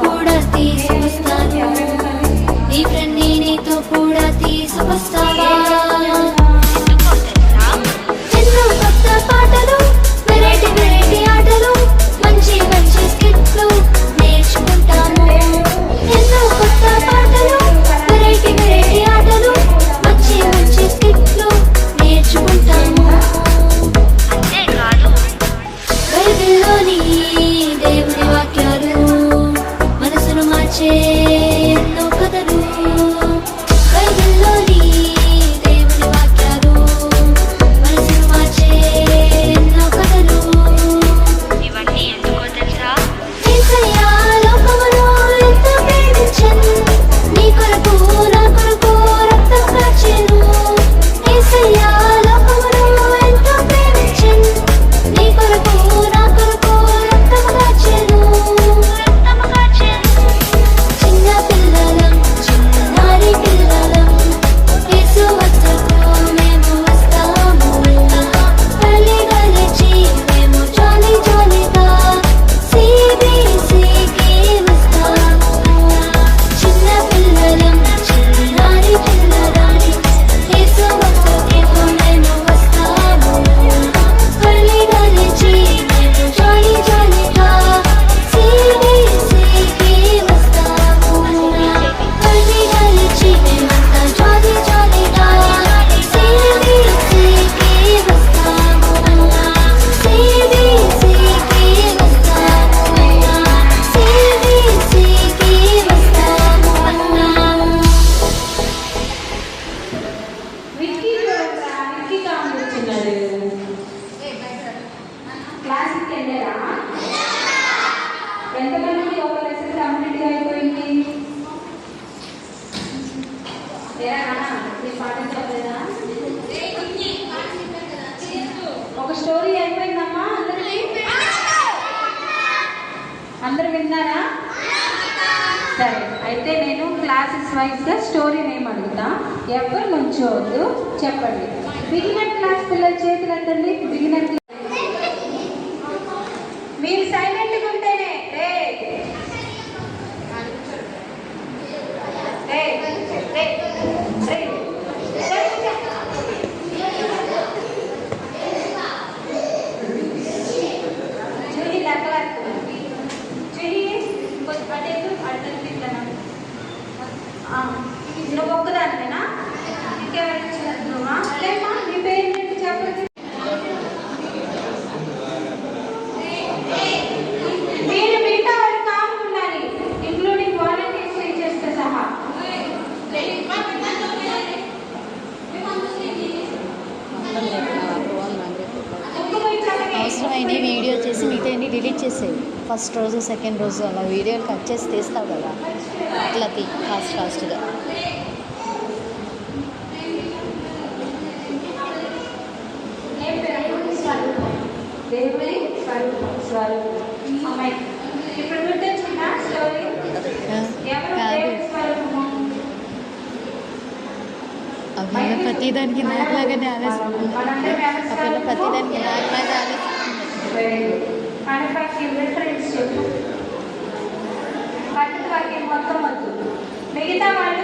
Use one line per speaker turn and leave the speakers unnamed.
కూడా తీసుకొస్తాను. నీ ఫ్రెండ్ నీతో కూడా తీసుకొస్తావా? ఎన్నో కొత్త పాటలు, వెరైటీ వెరైటీ ఆటలు, మంచి మంచి స్కిట్లు నేర్చుకుంటాము. ఎన్నో కొత్త పాటలు, వెరైటీ వెరైటీ ఆటలు, మంచి మంచి స్కిట్లు నేర్చుకుంటాము. అంతేకాదు బైబిల్లోని దేవుని వాక్యాలు, మనసును మార్చే ఎన్నో కథలు. బైబిల్లోని దేవుని వాక్యాలు, మనసును మార్చే ఎన్నో కథలు. ఇవన్నీ ఎందుకో తెలుసా? యేసయ్య లోకమును ఎంతో ప్రేమించెను, నీ కొరకు నా కొరకు రక్తం కార్చెను. యేసయ్య లోకమును ఎంతో ప్రేమించెను, నీ కొరకు నా కొరకు రక్తం కార్చెను. చిన్న పిల్లలం, చిన్నారి పిల్లలం, యేసు వచ్చుటకు మేము వస్తాము. గలి గలిచి మేము జాలి జాలిగా CBCకి వస్తాము. చిన్న పిల్లలం, చిన్నారి పిల్లలం, యేసు వచ్చుటకు మేము వస్తాము. గలి గలిచి మేము జాలి జాలిగా CBCకి వస్తాము. గలి గలిచి మేమంతా జాలి జాలిగా CBCకి వస్తాము. CBCకి వస్తాము. CBCకి వస్తాము అన్నాము.
విక్కీ కామ్ వచ్చినాడు. క్లాస్కి వెళ్ళారా? ఎంతమందికి ఒక లెసన్ కంప్లీట్ అయిపోయింది? పాట చదవలేదా? ఒక స్టోరీ అయిపోయిందమ్మా. అందరు విన్నారా? సరే, అయితే నేను క్లాసెస్ వైజ్గా స్టోరీ నేమ్ అడుగుతా. ఎవరు నుంచోవద్దు, చెప్పండి. బిగినర్ క్లాస్ పిల్లల చేతులు ఎత్తండి. బిగినర్ మీరు సైలెంట్గా ఉంటేనే జూహి లెక్కలకు జూహి అటేపు అడ్డం తిట్టాను. నువ్వు ఒక్కదానివేనా? ఇంకెవరైనా చదువుతున్నావా? లేమ్మా, నీ పేరు ఏంటి చెప్పండి. మీరు మిగతా వాళ్ళు కాము ఉండాలి, ఇంక్లూడింగ్ వాలంటీర్స్ టీచర్స్తో సహా.
అవసరమైన వీడియో చేసి మిగతా డిలీట్ చేసేవి. ఫస్ట్ రోజు సెకండ్ రోజు అలా వీడియోలు కట్ చేసి తీస్తావు కదా, అట్లా తీ ఫాస్ట్గా.
దేవుడి స్వరూపం అమ్మాయి. ఇప్పుడు గుర్తొచ్చిందా స్టోరీ? ఎవరు దేవుడి స్వరూపము?
అప్పుడు ప్రతిదానికి నాకులాగానే ఆలోచిస్తుంది. అప్పుడు ప్రతిదానికి నాకులాగా ఆలోచిస్తుంది.
రిఫరెన్స్ చెప్పు. పద్ధతి వాక్యం మొత్తం వద్దు, మిగతా వాళ్ళు